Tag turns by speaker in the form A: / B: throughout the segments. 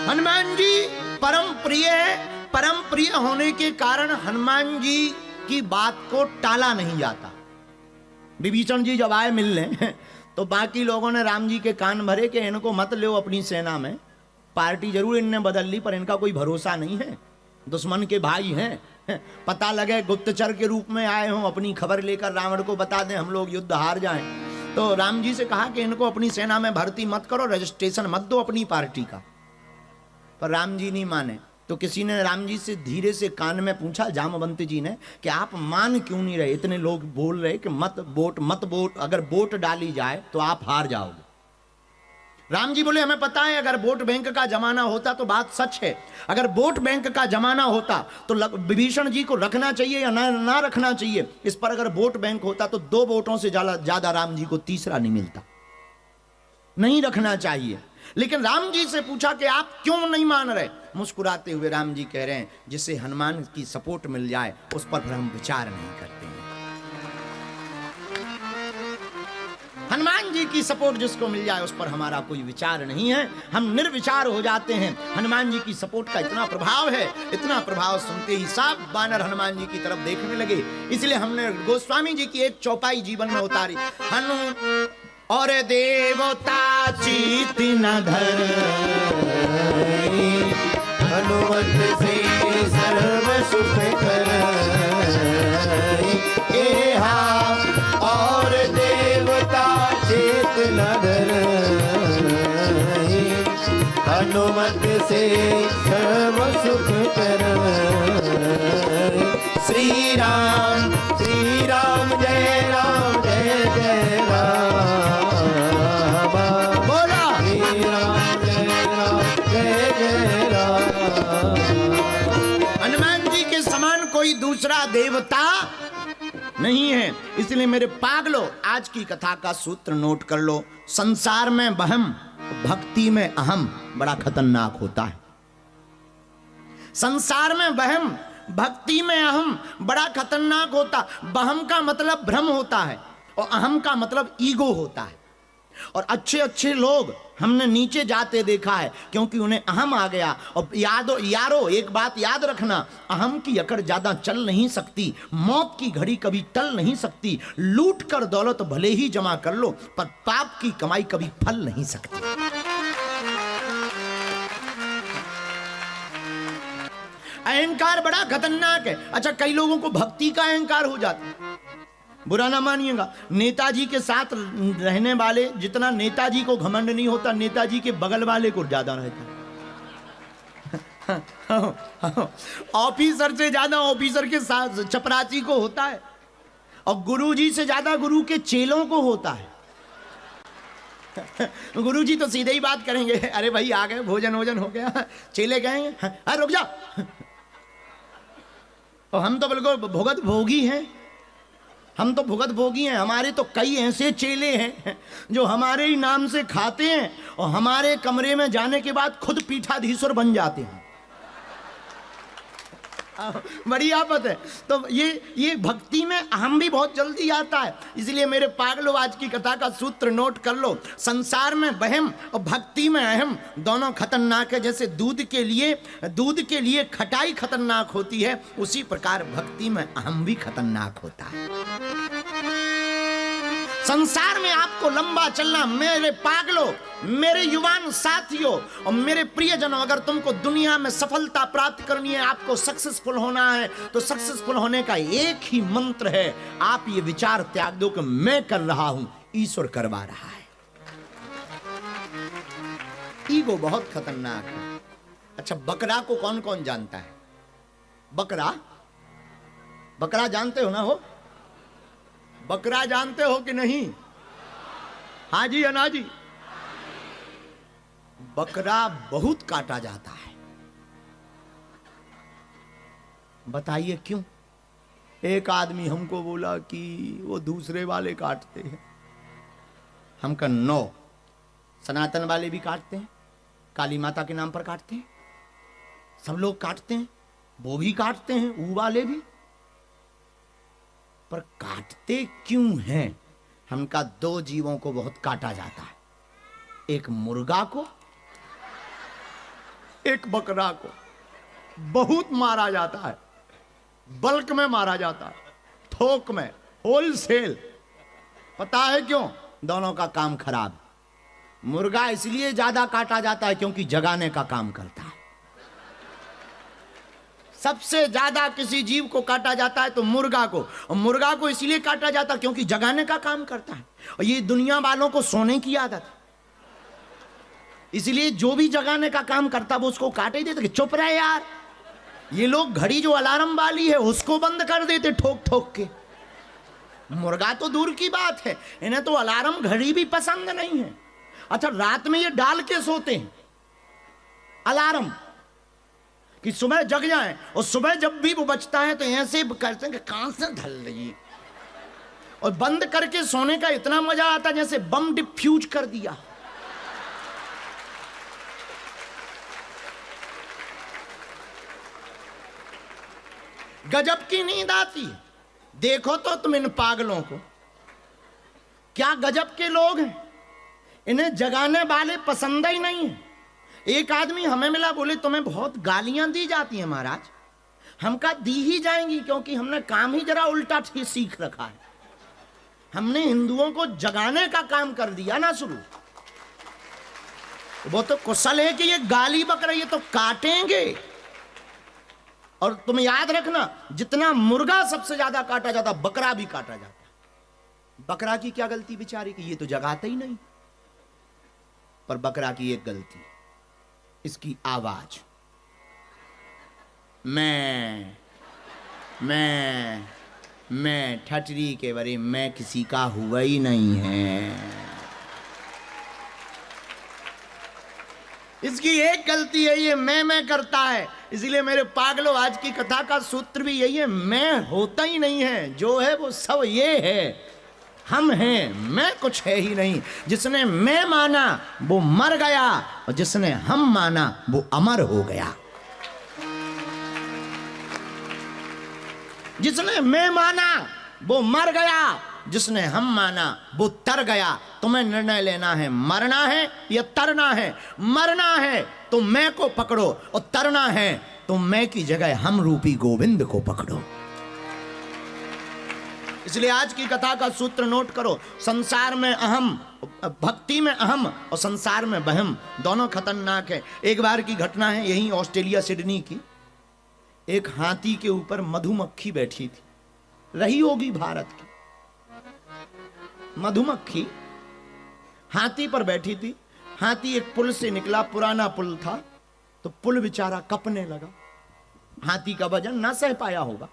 A: हनुमान जी परम प्रिय है। परम प्रिय होने के कारण हनुमान जी की बात को टाला नहीं जाता। विभीषण जी जब आए मिलने तो बाकी लोगों ने राम जी के कान भरे कि इनको मत लो अपनी सेना में, पार्टी जरूर इनने बदल ली पर इनका कोई भरोसा नहीं है, दुश्मन के भाई हैं। पता लगे गुप्तचर के रूप में आए हों, अपनी खबर लेकर रावण को बता दें हम लोग युद्ध हार जाएं। तो राम जी से कहा कि इनको अपनी सेना में भर्ती मत करो, रजिस्ट्रेशन मत दो अपनी पार्टी का। पर राम जी नहीं माने। तो किसी ने राम जी से धीरे से कान में पूछा, जामवंत जी ने, कि आप मान क्यों नहीं रहे? इतने लोग बोल रहे कि मत वोट, अगर वोट डाली जाए तो आप हार जाओगे। राम जी बोले, हमें पता है अगर वोट बैंक का जमाना होता तो बात सच है, अगर वोट बैंक का जमाना होता तो विभीषण जी को रखना चाहिए या ना रखना चाहिए, इस पर अगर वोट बैंक होता तो 2 वोटों से ज्यादा राम जी को तीसरा नहीं मिलता, नहीं रखना चाहिए। लेकिन राम जी से पूछा कि आप क्यों नहीं मान रहे? मुस्कुराते हुए राम जी कह रहे हैं, जिसे हनुमान की सपोर्ट मिल जाए उस पर हम विचार नहीं करते हैं। हनुमान जी की सपोर्ट जिसको मिल जाए उस पर हमारा कोई विचार नहीं है, हम निर्विचार हो जाते हैं। हनुमान जी की सपोर्ट का इतना प्रभाव है, इतना प्रभाव सुनते ही सब बानर हनुमान जी की तरफ देखने लगे। इसलिए हमने गोस्वामी जी की एक चौपाई जीवन में उतारी, और देवता चीत न धर, हनुमत से सर्व सुख कर, और देवता चेत न धर, हनुमत से सर्व सुख कर। श्री राम जय राम जय जय राम, बोला श्री राम जय जय राम। हनुमान जी के समान कोई दूसरा देवता नहीं है। इसलिए मेरे पागलो, आज की कथा का सूत्र नोट कर लो, संसार में वहम, भक्ति में अहम बड़ा खतरनाक होता है। संसार में वहम, भक्ति में अहम बड़ा खतरनाक होता। वहम का मतलब भ्रम होता है और अहम का मतलब ईगो होता है। और अच्छे अच्छे लोग हमने नीचे जाते देखा है क्योंकि उन्हें अहम आ गया। और यारो एक बात याद रखना, अहम की अकड़ ज्यादा चल नहीं सकती, मौत की घड़ी कभी टल नहीं सकती। लूट कर दौलत भले ही जमा कर लो पर पाप की कमाई कभी फल नहीं सकती। अहंकार बड़ा खतरनाक है। अच्छा, कई लोगों को भक्ति का अहंकार हो जाता है, बुरा ना मानिएगा। नेताजी के साथ रहने वाले जितना नेताजी को घमंड नहीं होता, नेताजी के बगल वाले को ज्यादा रहता है। ऑफिसर से ज्यादा ऑफिसर के साथ चपरासी को होता है, और गुरुजी से ज्यादा गुरु के चेलों को होता है। गुरुजी तो सीधे ही बात करेंगे, अरे भाई आ गए, भोजन वोजन हो गया। चेले कहेंगे, अरे रुक जा। और हम तो बिल्कुल भुगत भोगी हैं, हम तो भुगत भोगी हैं। हमारे तो कई ऐसे चेले हैं जो हमारे ही नाम से खाते हैं और हमारे कमरे में जाने के बाद खुद पीठाधीश्वर बन जाते हैं। बड़ी आफत है। तो ये भक्ति में अहम भी बहुत जल्दी आता है। इसलिए मेरे पागलो, आज की कथा का सूत्र नोट कर लो, संसार में वहम और भक्ति में अहम दोनों खतरनाक है। जैसे दूध के लिए खटाई खतरनाक होती है, उसी प्रकार भक्ति में अहम भी खतरनाक होता है। संसार में आपको लंबा चलना, मेरे पागलों, मेरे युवान साथियों और मेरे प्रियजनों, अगर तुमको दुनिया में सफलता प्राप्त करनी है, आपको सक्सेसफुल होना है, तो सक्सेसफुल होने का एक ही मंत्र है, आप ये विचार त्याग दो कि मैं कर रहा हूं, ईश्वर करवा रहा है। ईगो बहुत खतरनाक है। अच्छा, बकरा को कौन कौन जानता है? बकरा जानते हो ना? हो बकरा जानते हो कि नहीं? हाँ जी या ना जी? बकरा बहुत काटा जाता है। बताइए क्यों? एक आदमी हमको बोला कि वो दूसरे वाले काटते हैं। हम कहा नो, सनातन वाले भी काटते हैं, काली माता के नाम पर काटते हैं, सब लोग काटते हैं, वो भी काटते हैं, वो वाले भी। पर काटते क्यों हैं? हम कहा 2 जीवों को बहुत काटा जाता है, एक मुर्गा को, एक बकरा को बहुत मारा जाता है, बल्क में मारा जाता है, थोक में, होलसेल। पता है क्यों? दोनों का काम खराब। मुर्गा इसलिए ज्यादा काटा जाता है क्योंकि जगाने का काम करता है। सबसे ज्यादा किसी जीव को काटा जाता है तो मुर्गा को, और मुर्गा को इसलिए काटा जाता है क्योंकि जगाने का काम करता है। और ये दुनिया वालों को सोने की आदत है, इसलिए जो भी जगाने का काम करता है वो उसको काटे ही देते कि चुप रहे यार। ये लोग घड़ी जो अलार्म वाली है उसको बंद कर देते ठोक ठोक के। मुर्गा तो दूर की बात है, इन्हें तो अलार्म घड़ी भी पसंद नहीं है। अच्छा, रात में ये डाल के सोते हैं अलार्म कि सुबह जग जाएं, और सुबह जब भी वो बचता है तो ऐसे करते हैं कि कहां से ढल रही, और बंद करके सोने का इतना मजा आता है जैसे बम डिफ्यूज कर दिया। गजब की नींद आती है। देखो तो तुम इन पागलों को, क्या गजब के लोग हैं। इन्हें जगाने वाले पसंद ही नहीं है। एक आदमी हमें मिला, बोले तुम्हें बहुत गालियां दी जाती हैं महाराज। हम कहा दी ही जाएंगी क्योंकि हमने काम ही जरा उल्टा सीख रखा है। हमने हिंदुओं को जगाने का काम कर दिया ना शुरू। वो तो कुशल है कि ये गाली बक रही है तो काटेंगे। और तुम याद रखना, जितना मुर्गा सबसे ज्यादा काटा जाता, बकरा भी काटा जाता। बकरा की क्या गलती बेचारी की, ये तो जगाता ही नहीं। पर बकरा की एक गलती, इसकी आवाज। मैं ठटरी के बरे मैं किसी का हुआ ही नहीं है। इसकी एक गलती है, ये मैं करता है। इसीलिए मेरे पागलों, आज की कथा का सूत्र भी यही है, मैं होता ही नहीं है। जो है वो सब ये है, हम हैं, मैं कुछ है ही नहीं। जिसने मैं माना वो मर गया, और जिसने हम माना वो अमर हो गया। जिसने मैं माना वो मर गया, जिसने हम माना वो तर गया। तुम्हें निर्णय लेना है, मरना है या तरना है। मरना है तो मैं को पकड़ो, और तरना है तो मैं की जगह हम रूपी गोविंद को पकड़ो। इसलिए आज की कथा का सूत्र नोट करो, संसार में अहम, भक्ति में अहम और संसार में बहम, दोनों खतरनाक है। एक बार की घटना है, यहीं ऑस्ट्रेलिया सिडनी की। एक हाथी के ऊपर मधुमक्खी बैठी थी, रही होगी भारत की। मधुमक्खी हाथी पर बैठी थी। हाथी एक पुल से निकला, पुराना पुल था, तो पुल बेचारा कपने लगा। हाथी का वजन ना सह पाया होगा,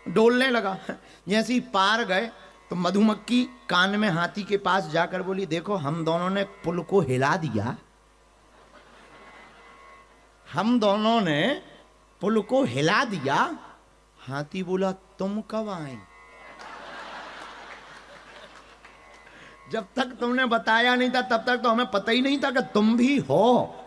A: डोलने लगा। जैसे ही पार गए तो मधुमक्खी कान में हाथी के पास जाकर बोली, देखो हम दोनों ने पुल को हिला दिया, हम दोनों ने पुल को हिला दिया। हाथी बोला, तुम कब आए? जब तक तुमने बताया नहीं था तब तक तो हमें पता ही नहीं था कि तुम भी हो।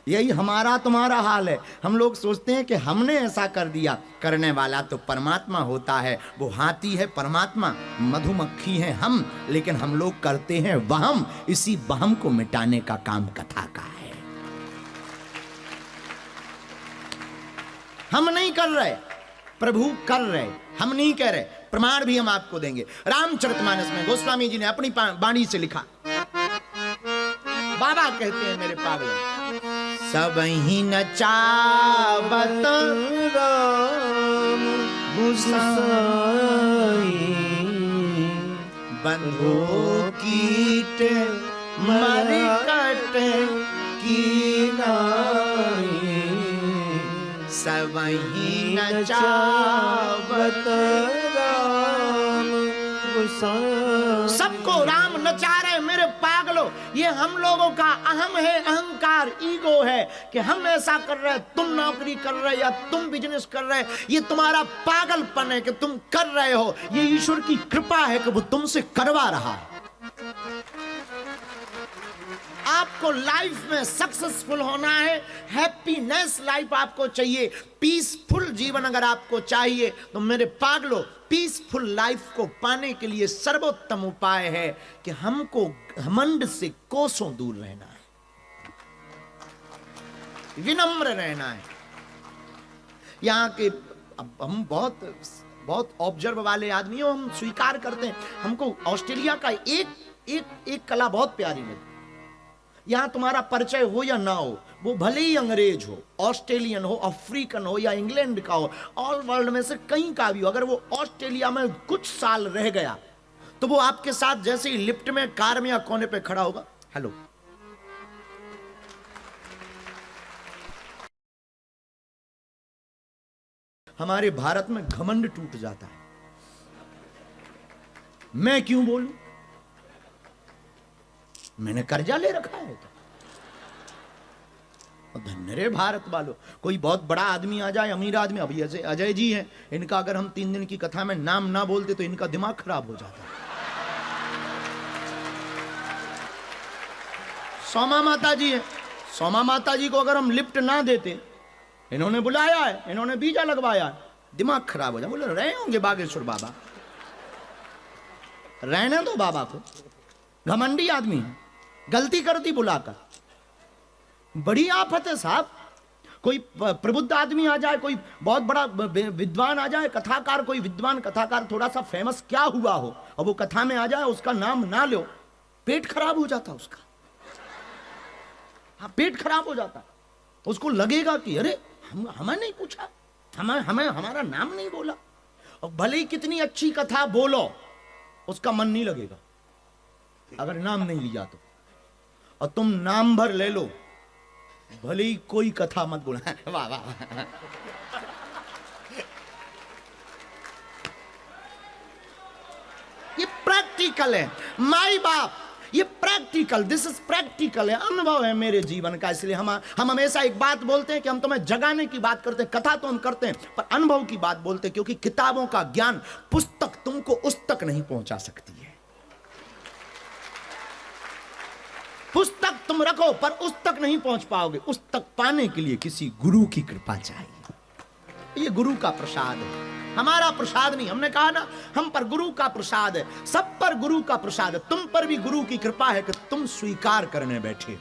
A: यही हमारा तुम्हारा हाल है। हम लोग सोचते हैं कि हमने ऐसा कर दिया, करने वाला तो परमात्मा होता है। वो हाथी है परमात्मा, मधुमक्खी है हम, लेकिन हम लोग करते हैं वहम। इसी वहम को मिटाने का काम कथा का है। हम नहीं कर रहे, प्रभु कर रहे, हम नहीं कह रहे। प्रमाण भी हम आपको देंगे। रामचरितमानस में गोस्वामी जी ने अपनी वाणी से लिखा। बाबा कहते हैं, मेरे पागल, सब ही नचावत राम गुसाई, बंधु कीट मरकट की नाई, सब ही नचावत राम गुसाई। सबको राम नचा रहे मेरे पागलों। ये हम लोगों का अहम है, अहंकार, ईगो है कि हम ऐसा कर रहे, तुम नौकरी कर रहे या तुम बिजनेस कर रहे। ये तुम्हारा पागलपन है कि तुम कर रहे हो। ये ईश्वर की कृपा है कि वो तुमसे करवा रहा है। आपको लाइफ में सक्सेसफुल होना है, हैप्पीनेस लाइफ आपको चाहिए, पीसफुल जीवन अगर आपको चाहिए तो मेरे पागलों, पीसफुल लाइफ को पाने के लिए सर्वोत्तम उपाय है कि हमको घमंड से कोसों दूर रहना है। विनम्र रहना है। यहाँ के अब हम बहुत बहुत ऑब्जर्व वाले आदमी हो, हम स्वीकार करते हैं। हमको ऑस्ट्रेलिया का एक कला बहुत प्यारी लगी। यहां तुम्हारा परिचय हो या ना हो, वो भले ही अंग्रेज हो, ऑस्ट्रेलियन हो, अफ्रीकन हो या इंग्लैंड का हो, ऑल वर्ल्ड में से कहीं का भी हो, अगर वो ऑस्ट्रेलिया में कुछ साल रह गया तो वो आपके साथ जैसे ही लिफ्ट में, कार में या कोने पे खड़ा होगा, हेलो। हमारे भारत में घमंड टूट जाता है। मैं क्यों बोलूं, मैंने कर्जा ले रखा है तो धन्य रे भारत वालों। कोई बहुत बड़ा आदमी आ जाए, अमीर आदमी, अभी ऐसे अजय जी हैं, इनका अगर हम 3 दिन की कथा में नाम ना बोलते तो इनका दिमाग खराब हो जाता। सोमा माता जी है, सोमा माता जी को अगर हम लिफ्ट ना देते, इन्होंने बुलाया है, इन्होंने बीजा लगवाया है, दिमाग खराब हो जाए। बोले रहे होंगे बागेश्वर बाबा, रहने दो बाबा को, घमंडी आदमी है, गलती कर दी बुलाकर। बड़ी आफत है साहब। कोई प्रबुद्ध आदमी आ जाए, कोई बहुत बड़ा विद्वान आ जाए, कथाकार, कोई विद्वान कथाकार थोड़ा सा फेमस क्या हुआ हो, और वो कथा में आ जाए, उसका नाम ना लो, पेट खराब हो जाता उसका। हाँ, पेट खराब हो जाता। उसको लगेगा कि अरे हमें नहीं पूछा, हमें हमारा नाम नहीं बोला। और भले ही कितनी अच्छी कथा बोलो, उसका मन नहीं लगेगा अगर नाम नहीं लिया तो। और तुम नाम भर ले लो, भले ही कोई कथा मत बोला। वाह वाह। ये प्रैक्टिकल है माई बाप, ये प्रैक्टिकल, दिस इज प्रैक्टिकल है, अनुभव है मेरे जीवन का। इसलिए हम हमेशा एक बात बोलते हैं कि हम तुम्हें जगाने की बात करते हैं, कथा तो हम करते हैं, पर अनुभव की बात बोलते हैं, क्योंकि किताबों का ज्ञान, पुस्तक तुमको उस तक नहीं पहुंचा सकती है। पुस्तक तुम रखो पर उस तक नहीं पहुंच पाओगे। उस तक पाने के लिए किसी गुरु की कृपा चाहिए। ये गुरु का प्रसाद है, हमारा प्रसाद नहीं। हमने कहा ना, हम पर गुरु का प्रसाद है, सब पर गुरु का प्रसाद है। तुम पर भी गुरु की कृपा है कि तुम स्वीकार करने बैठे हो।